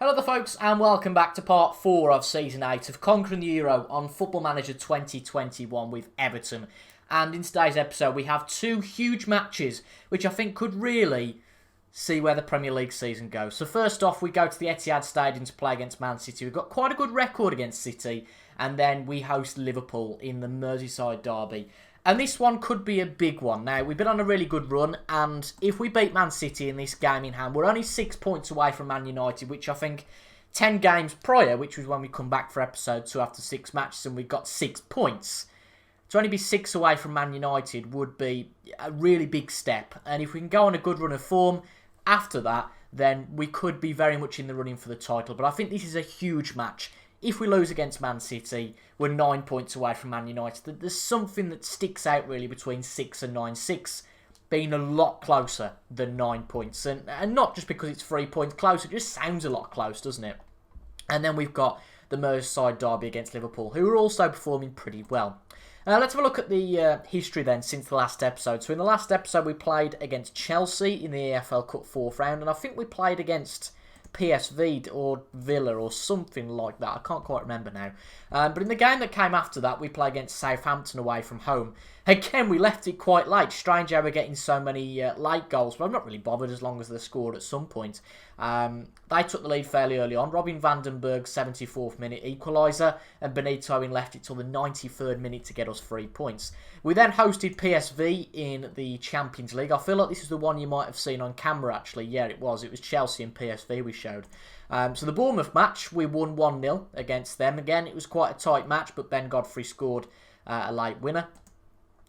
Hello there folks and welcome back to part 4 of Season 8 of Conquering the Euro on Football Manager 2021 with Everton. And in today's episode we have two huge matches which I think could really see where the Premier League season goes. So first off we go to the Etihad Stadium to play against Man City. We've got quite a good record against City and then we host Liverpool in the Merseyside derby. And this one could be a big one. Now, we've been on a really good run, and if we beat Man City in this game in hand, we're only 6 points away from Man United, which I think 10 games prior, which was when we come back for episode 2 after 6 matches, and we got 6 points. To only be 6 away from Man United would be a really big step. And if we can go on a good run of form after that, then we could be very much in the running for the title. But I think this is a huge match. If we lose against Man City, we're 9 points away from Man United. There's something that sticks out really between 6 and 9. 6 being a lot closer than 9 points. And not just because it's 3 points closer, it just sounds a lot close, doesn't it? And then we've got the Merseyside derby against Liverpool, who are also performing pretty well. Let's have a look at the history then since the last episode. So in the last episode we played against Chelsea in the EFL Cup 4th round, and I think we played against PSV or Villa or something like that. I can't quite remember now. But in the game that came after that, we played against Southampton away from home. Again, we left it quite late. Strange how we're getting so many late goals, but I'm not really bothered as long as they're scored at some point. They took the lead fairly early on. Robin van den Berg's 74th minute equaliser, and Benito Owen left it till the 93rd minute to get us 3 points. We then hosted PSV in the Champions League. I feel like this is the one you might have seen on camera, actually. Yeah, it was. It was Chelsea and PSV we showed. So the Bournemouth match, we won 1-0 against them. Again, it was quite a tight match, but Ben Godfrey scored a late winner.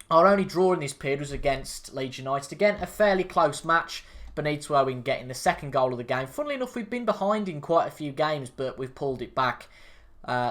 Our only draw in this period was against Leeds United. Again, a fairly close match. Benito Owen getting the second goal of the game. Funnily enough, we've been behind in quite a few games, but we've pulled it back.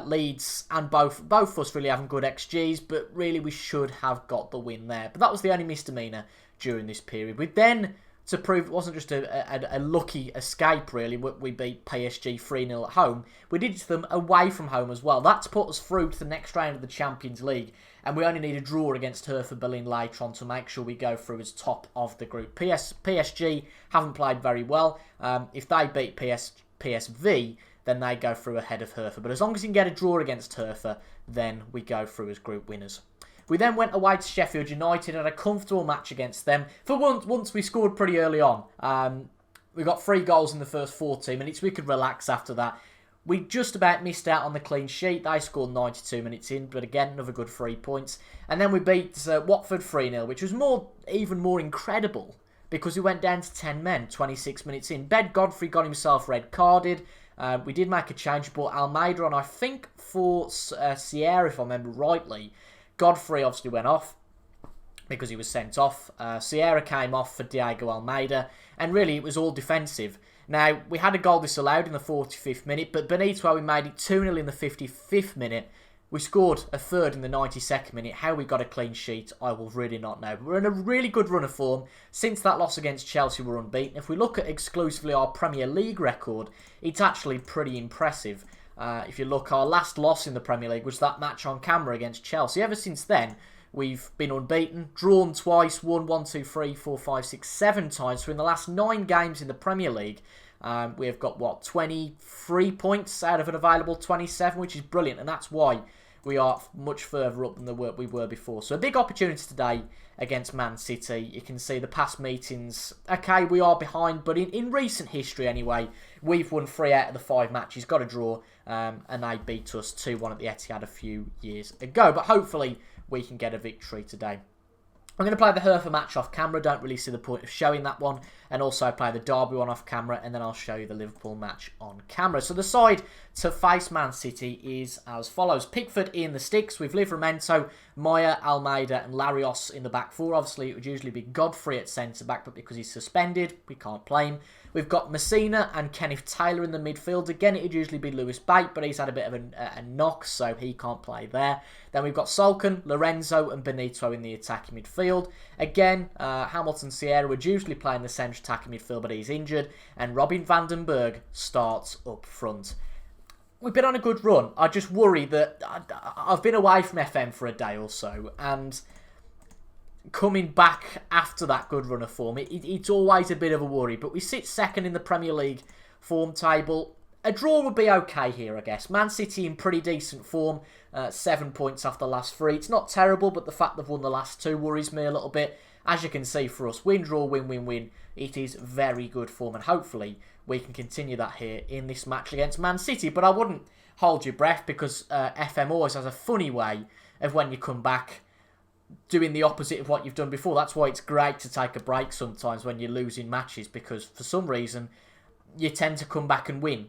Leeds and both of us really having good XGs, but really we should have got the win there. But that was the only misdemeanour during this period. We then, to prove it wasn't just a lucky escape really, we beat PSG 3-0 at home. We did it to them away from home as well. That's put us through to the next round of the Champions League. And we only need a draw against Hertha Berlin later on to make sure we go through as top of the group. PSG haven't played very well. If they beat PSV, then they go through ahead of Hertha. But as long as you can get a draw against Hertha, then we go through as group winners. We then went away to Sheffield United and had a comfortable match against them. For once we scored pretty early on. We got 3 goals in the first 40 minutes. We could relax after that. We just about missed out on the clean sheet. They scored 92 minutes in, but again, another good 3 points. And then we beat Watford 3-0, which was even more incredible because we went down to 10 men 26 minutes in. Ben Godfrey got himself red carded. We did make a change, but Almeida on, I think, for Sierra, if I remember rightly. Godfrey obviously went off because he was sent off. Sierra came off for Diego Almeida, and really it was all defensive. Now, we had a goal disallowed in the 45th minute, but Benito Owen made it 2-0 in the 55th minute. We scored a third in the 92nd minute. How we got a clean sheet, I will really not know. But we're in a really good run of form. Since that loss against Chelsea, we're unbeaten. If we look at exclusively our Premier League record, it's actually pretty impressive. If you look, our last loss in the Premier League was that match on camera against Chelsea. Ever since then, we've been unbeaten, drawn twice, won 1, 2, 3, 4, 5, 6, 7 times. So in the last 9 games in the Premier League, we have got, 23 points out of an available 27, which is brilliant. And that's why we are much further up than we were before. So a big opportunity today against Man City. You can see the past meetings. Okay, we are behind, but in recent history anyway, we've won 3 out of the 5 matches, got a draw, and they beat us 2-1 at the Etihad a few years ago. But hopefully we can get a victory today. I'm going to play the Hertha match off camera. Don't really see the point of showing that one. And also play the Derby one off camera. And then I'll show you the Liverpool match on camera. So the side to face Man City is as follows. Pickford in the sticks with Livramento, Maya, Almeida and Larios in the back 4. Obviously, it would usually be Godfrey at centre-back. But because he's suspended, we can't play him. We've got Messina and Kenneth Taylor in the midfield. Again, it would usually be Lewis Bate, but he's had a bit of a knock, so he can't play there. Then we've got Solken, Lorenzo and Benito in the attacking midfield. Again, Hamilton Sierra would usually play in the central attacking midfield, but he's injured. And Robin van den Berg starts up front. We've been on a good run. I just worry that I've been away from FM for a day or so, and coming back after that good run of form, it's always a bit of a worry. But we sit second in the Premier League form table. a draw would be okay here, I guess. Man City in pretty decent form. 7 points off the last 3. It's not terrible, but the fact they've won the last 2 worries me a little bit. As you can see for us, win, draw, win, win, win. It is very good form, and hopefully we can continue that here in this match against Man City. But I wouldn't hold your breath, because FM always has a funny way of, when you come back, doing the opposite of what you've done before. That's why it's great to take a break sometimes when you're losing matches, because for some reason you tend to come back and win.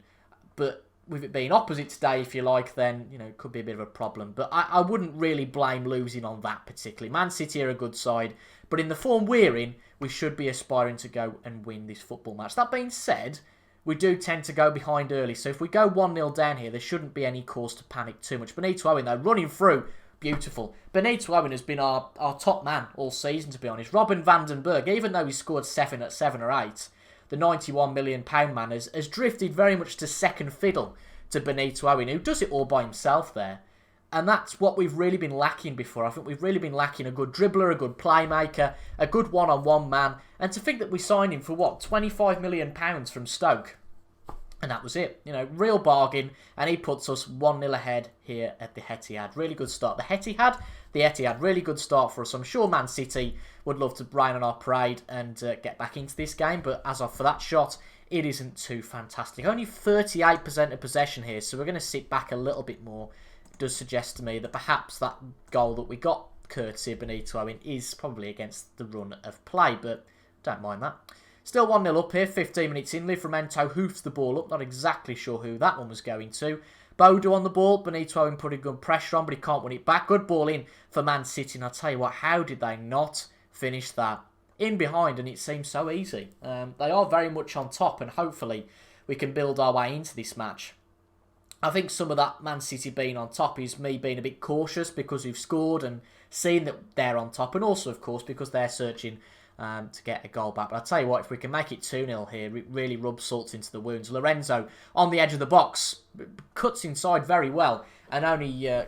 But with it being opposite today, if you like, then, you know, it could be a bit of a problem. But I wouldn't really blame losing on that particularly. Man City are a good side, but in the form we're in, we should be aspiring to go and win this football match. That being said, we do tend to go behind early, so if we go 1-0 down here, there shouldn't be any cause to panic too much. Benito Owen, though, running through, beautiful. Benito Owen has been our top man all season, to be honest. Robin van den Berg, even though he scored 7 or 8, the £91 million man has drifted very much to second fiddle to Benito Owen, who does it all by himself there. And that's what we've really been lacking before. I think we've really been lacking a good dribbler, a good playmaker, a good one-on-one man. And to think that we signed him for, what, £25 million from Stoke. And that was it. You know, real bargain. And he puts us 1-0 ahead here at the Etihad. Really good start. The Etihad, really good start for us. I'm sure Man City would love to rain on our parade and get back into this game. But as of for that shot, it isn't too fantastic. Only 38% of possession here, so we're going to sit back a little bit more. It does suggest to me that perhaps that goal that we got, courtesy of Benito Owen, is probably against the run of play, but don't mind that. Still 1-0 up here, 15 minutes in. Livramento hoofs the ball up. Not exactly sure who that one was going to. Bodo on the ball. Benito Owen putting good pressure on, but he can't win it back. Good ball in for Man City, and I'll tell you what, how did they not finish that? In behind, and it seems so easy. They are very much on top, and hopefully we can build our way into this match. I think some of that Man City being on top is me being a bit cautious because we've scored and seen that they're on top, and also, of course, because they're searching to get a goal back. But I'll tell you what, if we can make it 2-0 here, it really rubs salt into the wounds. Lorenzo on the edge of the box, cuts inside very well, and only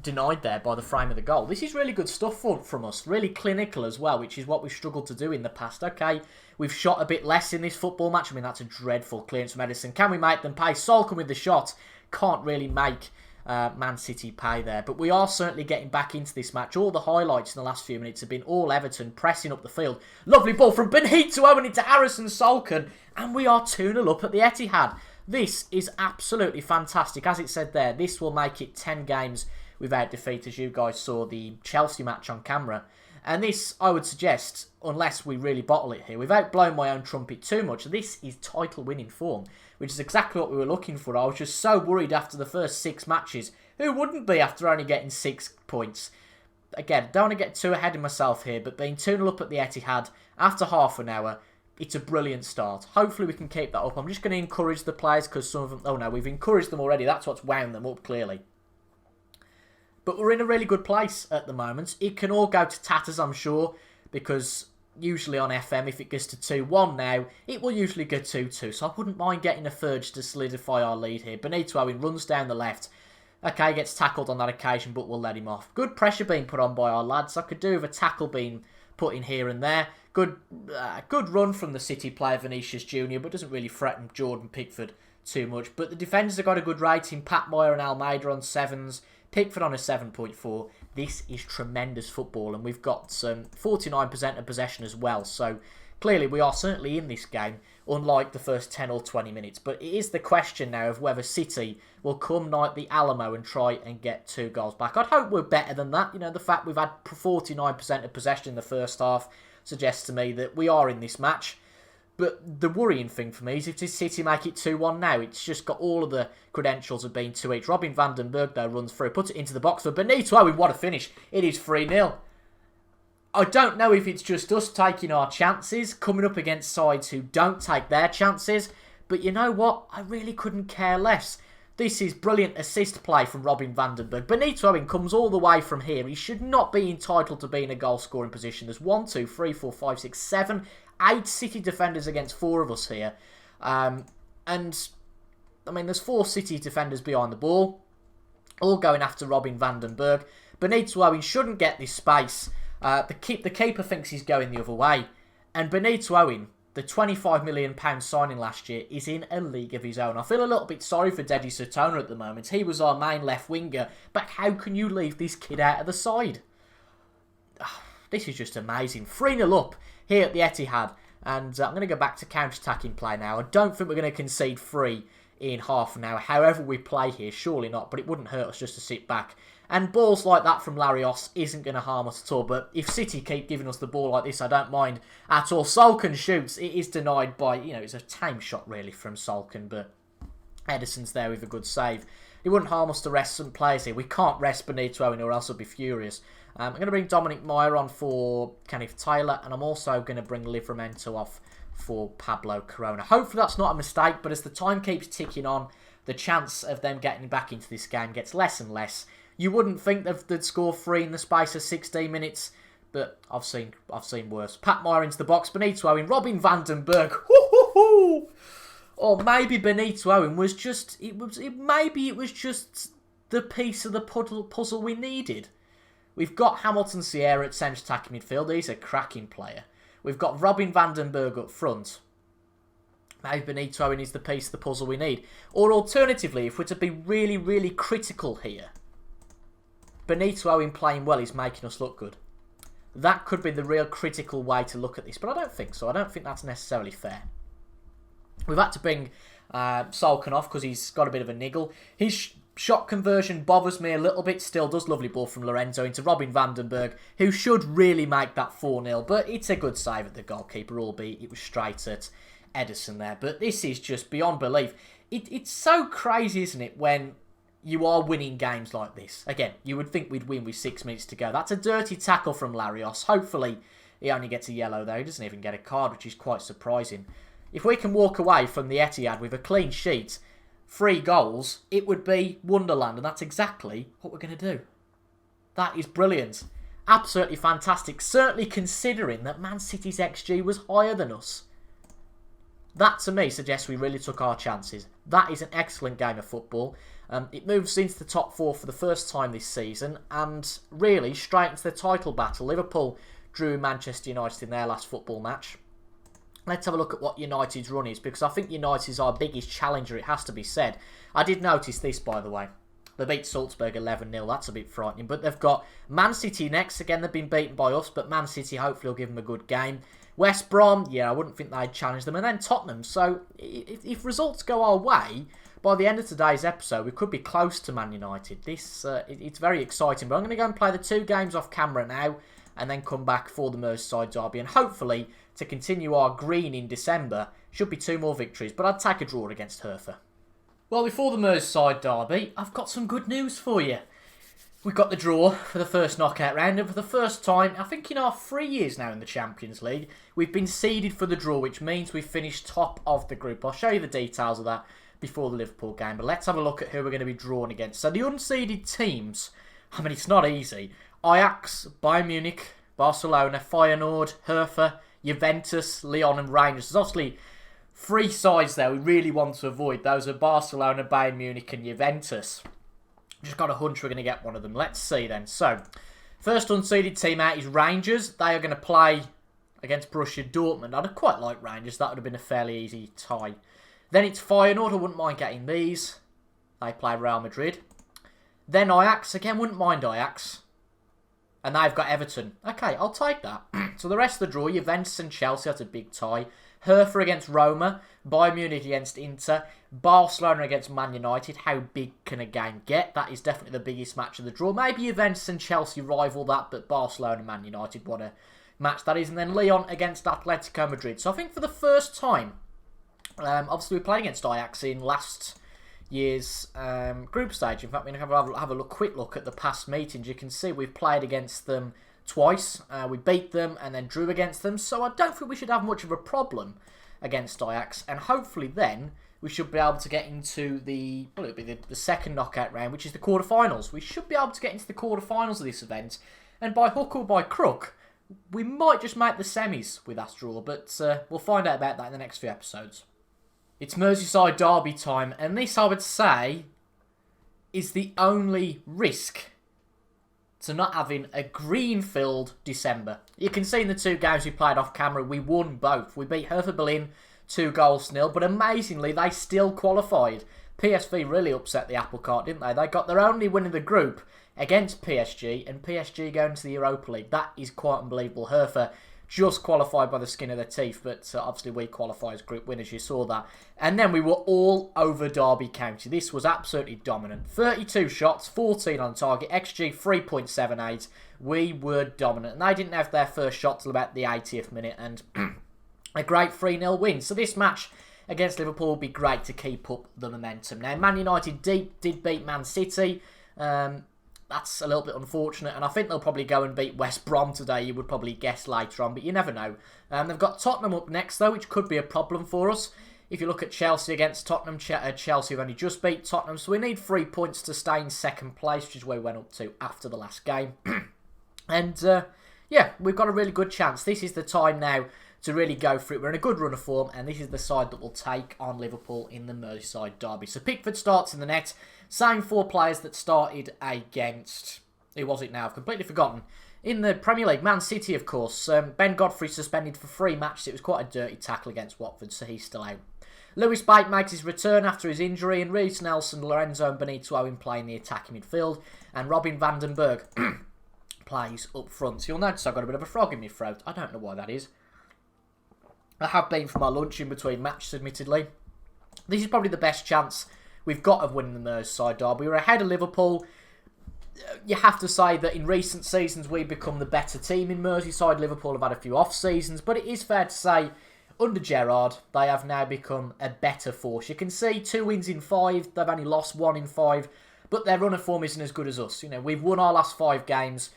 denied there by the frame of the goal. This is really good stuff from us. Really clinical as well, which is what we've struggled to do in the past. Okay, we've shot a bit less in this football match. I mean, that's a dreadful clearance from Edison. Can we make them pay? Solken with the shot. Can't really make Man City pay there. But we are certainly getting back into this match. All the highlights in the last few minutes have been all Everton pressing up the field. Lovely ball from Benito Owen into Harrison Solken. And we are 2-0 up at the Etihad. This is absolutely fantastic. As it said there, this will make it 10 games without defeat, as you guys saw the Chelsea match on camera. And this, I would suggest, unless we really bottle it here, without blowing my own trumpet too much, this is title-winning form, which is exactly what we were looking for. I was just so worried after the first 6 matches. Who wouldn't be after only getting 6 points? Again, don't want to get too ahead of myself here, but being 2-0 up at the Etihad after half an hour, it's a brilliant start. Hopefully we can keep that up. I'm just going to encourage the players because some of them... Oh no, we've encouraged them already. That's what's wound them up, clearly. But we're in a really good place at the moment. It can all go to tatters, I'm sure, because usually on FM, if it goes to 2-1 now, it will usually go 2-2. So I wouldn't mind getting a third to solidify our lead here. Benito Owen runs down the left. Okay, gets tackled on that occasion, but we'll let him off. Good pressure being put on by our lads. I could do with a tackle being put in here and there. Good run from the City player, Vinicius Jr., but doesn't really threaten Jordan Pickford too much. But the defenders have got a good rating. Pat Meyer and Almeida on 7s. Pickford on a 7.4. This is tremendous football, and we've got 49% of possession as well. So clearly we are certainly in this game, unlike the first 10 or 20 minutes. But it is the question now of whether City will come night the Alamo and try and get 2 goals back. I'd hope we're better than that. You know, the fact we've had 49% of possession in the first half suggests to me that we are in this match. But the worrying thing for me is if City make it 2-1 now, it's just got all of the credentials of being 2-each. Robin van den Berg, though, runs through, puts it into the box for Benito Owen. What a finish. It is 3-0. I don't know if it's just us taking our chances, coming up against sides who don't take their chances. But you know what? I really couldn't care less. This is brilliant assist play from Robin van den Berg. Benito Owen comes all the way from here. He should not be entitled to be in a goal-scoring position. There's 1, 2, 3, 4, 5, 6, 7... 8 City defenders against 4 of us here. And, I mean, there's 4 City defenders behind the ball, all going after Robin van den Berg. Benito Owen shouldn't get this space. The keeper thinks he's going the other way. And Benito Owen the £25 million signing last year is in a league of his own. I feel a little bit sorry for Dedi Sotona at the moment. He was our main left winger, but how can you leave this kid out of the side? This is just amazing. 3-0 up here at the Etihad, and I'm going to go back to counter-attacking play now. I don't think we're going to concede 3 in half an hour, however we play here. Surely not, but it wouldn't hurt us just to sit back. And balls like that from Larios isn't going to harm us at all. But if City keep giving us the ball like this, I don't mind at all. Solken shoots. It is denied by, it's a tame shot really from Solken. But Ederson's there with a good save. It wouldn't harm us to rest some players here. We can't rest Benito or else I'll be furious. I'm going to bring Dominic Meyer on for Kenneth Taylor. And I'm also going to bring Livramento off for Pablo Corona. Hopefully that's not a mistake. But as the time keeps ticking on, the chance of them getting back into this game gets less and less. You wouldn't think they'd score 3 in the space of 16 minutes, but I've seen worse. Pat Meyer into the box, Benito Owen, Robin van den Berg. Or maybe Benito Owen was just maybe it was just the piece of the puzzle we needed. We've got Hamilton Sierra at centre attacking midfield. He's a cracking player. We've got Robin van den Berg up front. Maybe Benito Owen is the piece of the puzzle we need. Or alternatively, if we're to be really, really critical here, Benito Owen playing well is making us look good. That could be the real critical way to look at this, but I don't think so. I don't think that's necessarily fair. We've had to bring Solken off because he's got a bit of a niggle. His shot conversion bothers me a little bit. Still does lovely ball from Lorenzo into Robin van den Berg, who should really make that 4-0, but it's a good save at the goalkeeper, albeit it was straight at Ederson there. But this is just beyond belief. It's so crazy, isn't it, when you are winning games like this. Again, you would think we'd win with 6 minutes to go. That's a dirty tackle from Larios. Hopefully, he only gets a yellow there. He doesn't even get a card, which is quite surprising. If we can walk away from the Etihad with a clean sheet, 3 goals, it would be Wonderland. And that's exactly what we're going to do. That is brilliant. Absolutely fantastic. Certainly considering that Man City's XG was higher than us. That, to me, suggests we really took our chances. That is an excellent game of football. It moves into the top 4 for the first time this season and really straight into the title battle. Liverpool drew Manchester United in their last football match. Let's have a look at what United's run is, because I think United's our biggest challenger, it has to be said. I did notice this, by the way. They beat Salzburg 11-0. That's a bit frightening. But they've got Man City next. Again, they've been beaten by us, but Man City hopefully will give them a good game. West Brom, yeah, I wouldn't think they'd challenge them. And then Tottenham. So if results go our way, by the end of today's episode, we could be close to Man United. It's very exciting. But I'm going to go and play the 2 games off camera now and then come back for the Merseyside derby. And hopefully, to continue our green in December, should be 2 more victories. But I'd take a draw against Hertha. Well, before the Merseyside derby, I've got some good news for you. We've got the draw for the first knockout round, and for the first time, I think in our 3 years now in the Champions League, we've been seeded for the draw, which means we've finished top of the group. I'll show you the details of that before the Liverpool game, but let's have a look at who we're going to be drawn against. So the unseeded teams, I mean, it's not easy. Ajax, Bayern Munich, Barcelona, Feyenoord, Hertha, Juventus, Lyon and Rangers. There's obviously 3 sides there we really want to avoid. Those are Barcelona, Bayern Munich and Juventus. Just got a hunch we're going to get one of them. Let's see then. So, first unseeded team out is Rangers. They are going to play against Borussia Dortmund. I'd quite like Rangers. That would have been a fairly easy tie. Then it's Feyenoord. I wouldn't mind getting these. They play Real Madrid. Then Ajax. Again, wouldn't mind Ajax. And they've got Everton. Okay, I'll take that. So the rest of the draw, Juventus and Chelsea. That's a big tie. Hertha against Roma, Bayern Munich against Inter, Barcelona against Man United. How big can a game get? That is definitely the biggest match of the draw. Maybe Juventus and Chelsea rival that, but Barcelona and Man United, what a match that is. And then Lyon against Atletico Madrid. So I think for the first time, obviously we played against Ajax in last year's group stage. In fact, we can have a quick look at the past meetings. You can see we've played against them twice. We beat them and then drew against them. So I don't think we should have much of a problem against Ajax. And hopefully then we should be able to get into the second knockout round, which is the quarterfinals. We should be able to get into the quarterfinals of this event. And by hook or by crook, we might just make the semis with that draw. But we'll find out about that in the next few episodes. It's Merseyside derby time. And this, I would say, is the only risk to not having a green-filled December. You can see in the 2 games we played off camera, we won both. We beat Hertha Berlin 2-0, but amazingly, they still qualified. PSV really upset the apple cart, didn't they? They got their only win in the group against PSG, and PSG going to the Europa League. That is quite unbelievable. Hertha just qualified by the skin of their teeth, but obviously we qualify as group winners, you saw that. And then we were all over Derby County. This was absolutely dominant. 32 shots, 14 on target, XG 3.78. We were dominant, and they didn't have their first shot till about the 80th minute, and a great 3-0 win. So this match against Liverpool will be great to keep up the momentum. Now, Man United did beat Man City. That's a little bit unfortunate, and I think they'll probably go and beat West Brom today, you would probably guess later on, but you never know. They've got Tottenham up next, though, which could be a problem for us. If you look at Chelsea against Tottenham, Chelsea have only just beat Tottenham, so we need 3 points to stay in second place, which is where we went up to after the last game. And, yeah, we've got a really good chance. This is the time now to really go for it. We're in a good run of form, and this is the side that will take on Liverpool in the Merseyside derby. So Pickford starts in the net. Same 4 players that started against... Who was it now? I've completely forgotten. In the Premier League, Man City, of course. Ben Godfrey suspended for 3 matches. It was quite a dirty tackle against Watford, so he's still out. Lewis Bate makes his return after his injury, and Reece Nelson, Lorenzo and Benito Owen play in the attacking midfield, and Robin van den Berg plays up front. So you'll notice I've got a bit of a frog in my throat. I don't know why that is. I have been for my lunch in between matches, admittedly. This is probably the best chance we've got of winning the Merseyside derby. We're ahead of Liverpool. You have to say that in recent seasons we've become the better team in Merseyside. Liverpool have had a few off seasons, but it is fair to say under Gerrard they have now become a better force. You can see 2 wins in 5. They've only lost 1 in 5, but their run of form isn't as good as us. You know, we've won our last 5 games.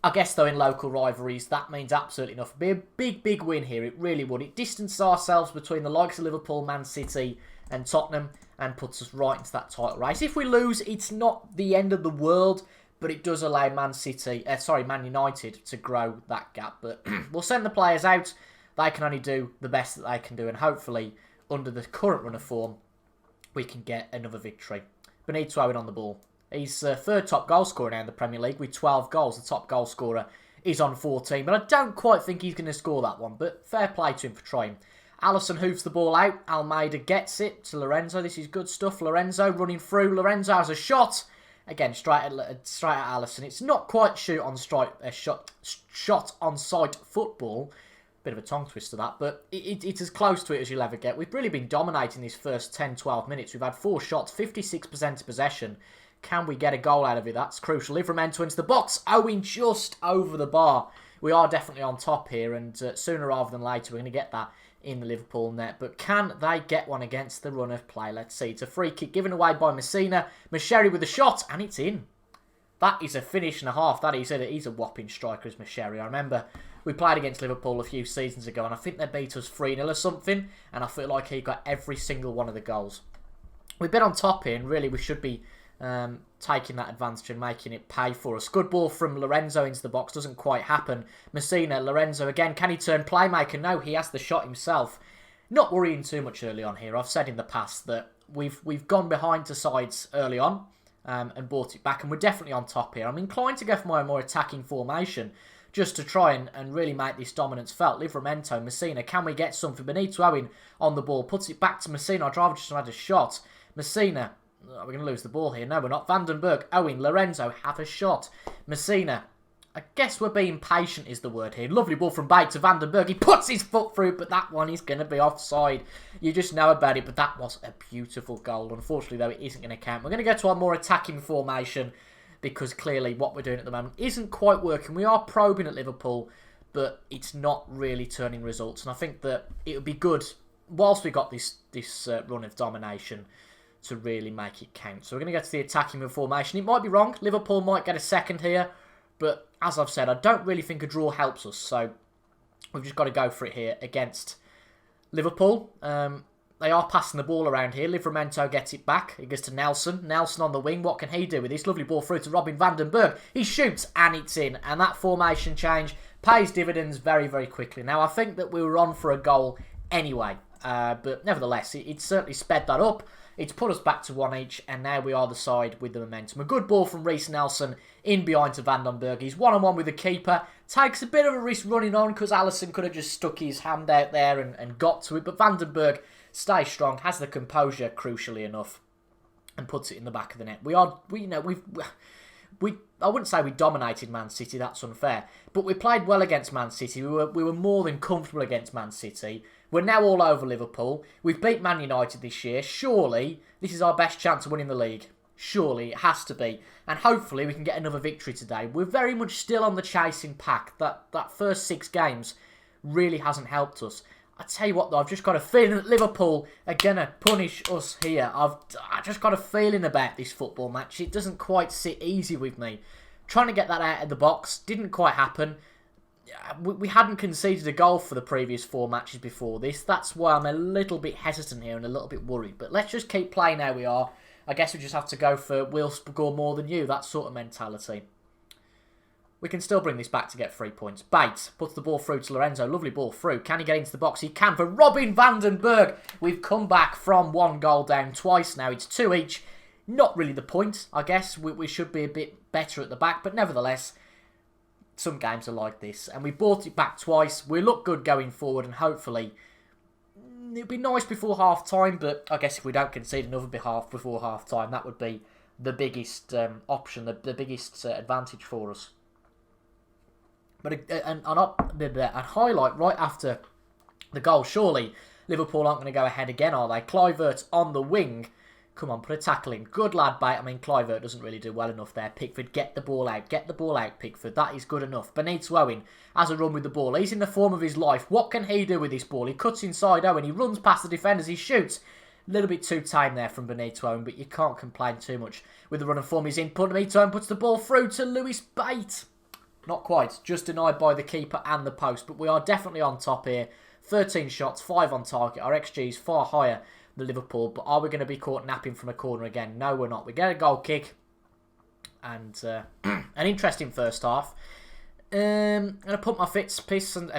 I guess, though, in local rivalries, that means absolutely enough. It'd be a big, big win here. It really would. It distances ourselves between the likes of Liverpool, Man City and Tottenham and puts us right into that title race. If we lose, it's not the end of the world, but it does allow Man United to grow that gap. But we'll send the players out. They can only do the best that they can do, and hopefully, under the current run of form, we can get another victory. Benito Owen on the ball. He's 3rd top goal scorer now in the Premier League with 12 goals. The top goal scorer is on 14, but I don't quite think he's going to score that one, but fair play to him for trying. Alisson hooves the ball out. Almeida gets it to Lorenzo. This is good stuff. Lorenzo running through. Lorenzo has a shot. Again, straight at Alisson. It's not quite shot on sight football. Bit of a tongue twister that, but it's as close to it as you'll ever get. We've really been dominating these first 10-12 minutes. We've had 4 shots, 56% of possession. Can we get a goal out of it? That's crucial. Livramento into the box. Owen just over the bar. We are definitely on top here, and sooner rather than later we're going to get that in the Liverpool net. But can they get one against the run of play? Let's see. It's a free kick given away by Messina. Masheri with a shot, and it's in. That is a finish and a half. That is it. He's a whopping striker, as Masheri. I remember we played against Liverpool a few seasons ago, and I think they beat us 3-0 or something, and I feel like he got every single one of the goals. We've been on top here, and really we should be taking that advantage and making it pay for us. Good ball from Lorenzo into the box. Doesn't quite happen. Messina, Lorenzo again. Can he turn playmaker? No, he has the shot himself. Not worrying too much early on here. I've said in the past that we've gone behind to sides early on and brought it back, and we're definitely on top here. I'm inclined to go for my more attacking formation just to try and really make this dominance felt. Livramento, Messina, can we get something? Benito Owen on the ball, puts it back to Messina. I'd rather just had a shot. Messina, we're going to lose the ball here. No, we're not. Van den Berg, Owen, Lorenzo have a shot. Messina, I guess we're being patient is the word here. Lovely ball from Bate to Van den Berg. He puts his foot through, but that one is going to be offside. You just know about it, but that was a beautiful goal. Unfortunately, though, it isn't going to count. We're going to go to our more attacking formation because clearly what we're doing at the moment isn't quite working. We are probing at Liverpool, but it's not really turning results. And I think that it would be good, whilst we got this run of domination, to really make it count. So we're going to go to the attacking formation. It might be wrong. Liverpool might get a second here. But as I've said, I don't really think a draw helps us. So we've just got to go for it here against Liverpool. They are passing the ball around here. Livramento gets it back. It goes to Nelson. Nelson on the wing. What can he do with this lovely ball through to Robin van den Berg? He shoots and it's in. And that formation change pays dividends very, very quickly. Now, I think that we were on for a goal anyway. But nevertheless, it certainly sped that up. It's put us back to 1 each, and now we are the side with the momentum. A good ball from Reece Nelson in behind to Van den Berg. He's one-on-one with the keeper. Takes a bit of a risk running on because Alisson could have just stuck his hand out there and got to it. But Van den Berg stays strong, has the composure, crucially enough, and puts it in the back of the net. I wouldn't say we dominated Man City, that's unfair. But we played well against Man City. We were more than comfortable against Man City. We're now all over Liverpool. We've beat Man United this year. Surely, this is our best chance of winning the league. Surely, it has to be. And hopefully, we can get another victory today. We're very much still on the chasing pack. That first 6 games really hasn't helped us. I tell you what, though, I've just got a feeling that Liverpool are going to punish us here. I've just got a feeling about this football match. It doesn't quite sit easy with me. Trying to get that out of the box didn't quite happen. We hadn't conceded a goal for the previous 4 matches before this. That's why I'm a little bit hesitant here and a little bit worried. But let's just keep playing how we are. I guess we just have to go for we'll score more than you, that sort of mentality. We can still bring this back to get 3 points. Bates puts the ball through to Lorenzo. Lovely ball through. Can he get into the box? He can for Robin van den Berg. We've come back from 1 goal down twice now. It's 2 each. Not really the point, I guess. We should be a bit better at the back. But nevertheless, some games are like this. And we brought it back twice. We look good going forward. And hopefully, it'd be nice before half-time. But I guess if we don't concede another before half-time, that would be the biggest option, the biggest advantage for us. But a highlight right after the goal. Surely Liverpool aren't going to go ahead again, are they? Kluivert on the wing. Come on, put a tackle in. Good lad, Bate. I mean, Kluivert doesn't really do well enough there. Pickford, get the ball out. Get the ball out, Pickford. That is good enough. Benito Owen has a run with the ball. He's in the form of his life. What can he do with this ball? He cuts inside Owen. He runs past the defenders. He shoots. A little bit too tame there from Benito Owen, but you can't complain too much with the run of form he's in. Benito Owen puts the ball through to Lewis Bate. Not quite, just denied by the keeper and the post, but we are definitely on top here. 13 shots, 5 on target. Our XG is far higher than Liverpool, but are we going to be caught napping from a corner again? No, we're not. We get a goal kick, and an interesting first half. I'm going to pump my fists and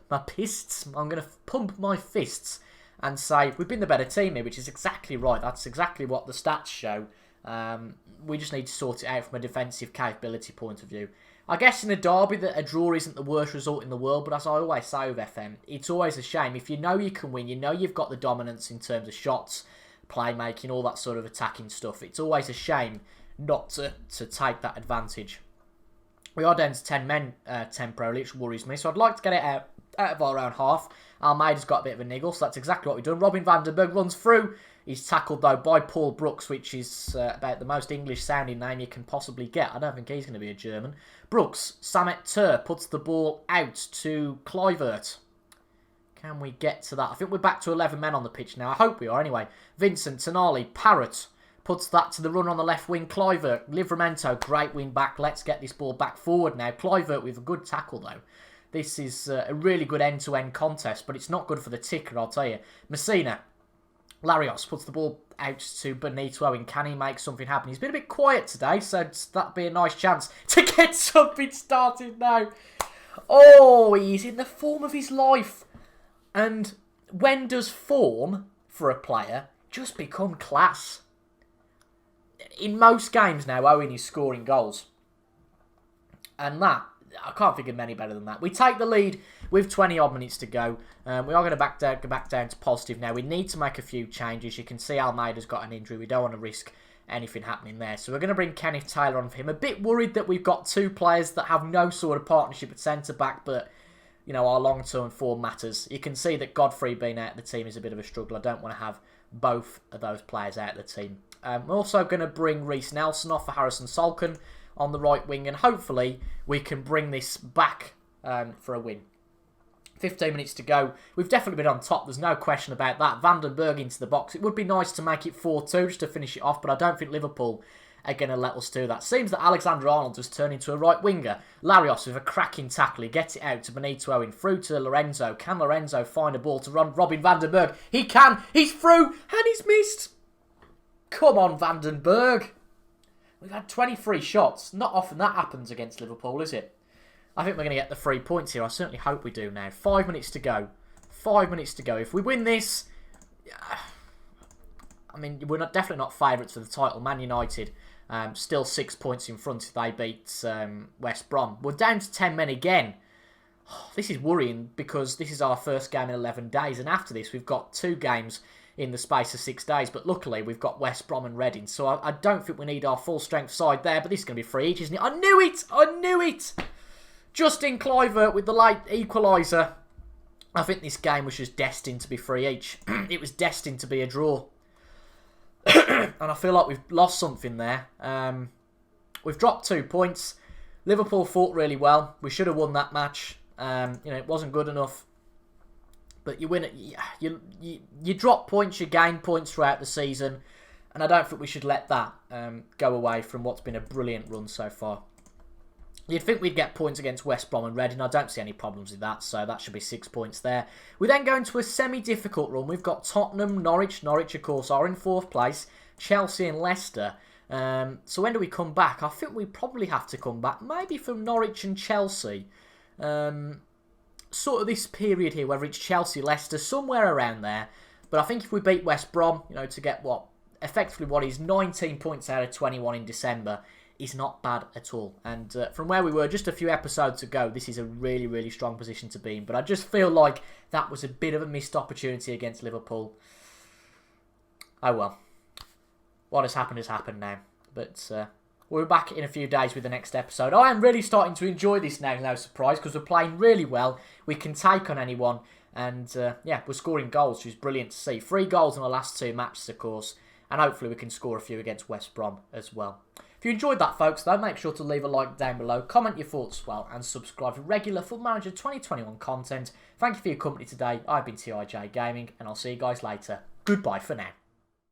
my fists. I'm going to pump my fists and say we've been the better team here, which is exactly right. That's exactly what the stats show. We just need to sort it out from a defensive capability point of view. I guess in a derby that a draw isn't the worst result in the world, but as I always say with FM, it's always a shame. If you know you can win, you know you've got the dominance in terms of shots, playmaking, all that sort of attacking stuff. It's always a shame not to take that advantage. We are down to 10 men temporarily, which worries me, so I'd like to get it out of our own half. Almeida's got a bit of a niggle, so that's exactly what we've done. Robin van den Berg runs through. He's tackled, though, by Paul Brooks, which is about the most English-sounding name you can possibly get. I don't think he's going to be a German. Brooks, Samet Ter puts the ball out to Kluivert. Can we get to that? I think we're back to 11 men on the pitch now. I hope we are, anyway. Vincent, Tonali, Parrott puts that to the run on the left wing. Kluivert, Livramento, great win back. Let's get this ball back forward now. Kluivert with a good tackle, though. This is a really good end-to-end contest, but it's not good for the ticker, I'll tell you. Messina. Larios puts the ball out to Benito Owen. Can he make something happen? He's been a bit quiet today, so that'd be a nice chance to get something started now. Oh, he's in the form of his life. And when does form, for a player, just become class? In most games now, Owen is scoring goals. And that, I can't think of many better than that. We take the lead with 20-odd minutes to go. We are going to go back down to positive now. We need to make a few changes. You can see Almeida's got an injury. We don't want to risk anything happening there. So we're going to bring Kenneth Taylor on for him. A bit worried that we've got 2 players that have no sort of partnership at centre-back, but, you know, our long-term form matters. You can see that Godfrey being out of the team is a bit of a struggle. I don't want to have both of those players out of the team. We're also going to bring Reece Nelson off for Harrison Salkin on the right wing, and hopefully we can bring this back for a win. 15 minutes to go. We've definitely been on top. There's no question about that. Van den Berg into the box. It would be nice to make it 4-2 just to finish it off, but I don't think Liverpool are going to let us do that. Seems that Alexander-Arnold has turned into a right winger. Larios with a cracking tackle. He gets it out to Benito Owen. Through to Lorenzo. Can Lorenzo find a ball to run Robin van den Berg? He can. He's through and he's missed. Come on, Van den Berg. We've had 23 shots. Not often that happens against Liverpool, is it? I think we're going to get the 3 points here. I certainly hope we do now. 5 minutes to go. 5 minutes to go. If we win this, I mean, we're definitely not favourites for the title. Man United still 6 points in front if they beat West Brom. We're down to 10 men again. This is worrying because this is our first game in 11 days, and after this we've got 2 games in the space of 6 days, but luckily we've got West Brom and Reading, so I don't think we need our full strength side there, but this is going to be free each, isn't it? I knew it! I knew it! Justin Kluivert with the late equaliser. I think this game was just destined to be free each. It was destined to be a draw. And I feel like we've lost something there. We've dropped 2 points. Liverpool fought really well. We should have won that match. It wasn't good enough. But you win it. You drop points, you gain points throughout the season. And I don't think we should let that go away from what's been a brilliant run so far. You'd think we'd get points against West Brom and Reading. I don't see any problems with that, so that should be 6 points there. We then go into a semi-difficult run. We've got Tottenham, Norwich. Norwich, of course, are in 4th place. Chelsea and Leicester. So when do we come back? I think we probably have to come back. Maybe from Norwich and Chelsea. Sort of this period here, whether it's Chelsea, Leicester, somewhere around there. But I think if we beat West Brom, to get effectively what is 19 points out of 21 in December, is not bad at all. And from where we were just a few episodes ago, this is a really, really strong position to be in. But I just feel like that was a bit of a missed opportunity against Liverpool. Oh well. What has happened now. But we're back in a few days with the next episode. I am really starting to enjoy this now, no surprise, because we're playing really well. We can take on anyone. And we're scoring goals, which is brilliant to see. 3 goals in the last 2 matches, of course. And hopefully we can score a few against West Brom as well. If you enjoyed that, folks, though, make sure to leave a like down below, comment your thoughts as well, and subscribe for regular Football Manager 2021 content. Thank you for your company today. I've been TIJ Gaming, and I'll see you guys later. Goodbye for now.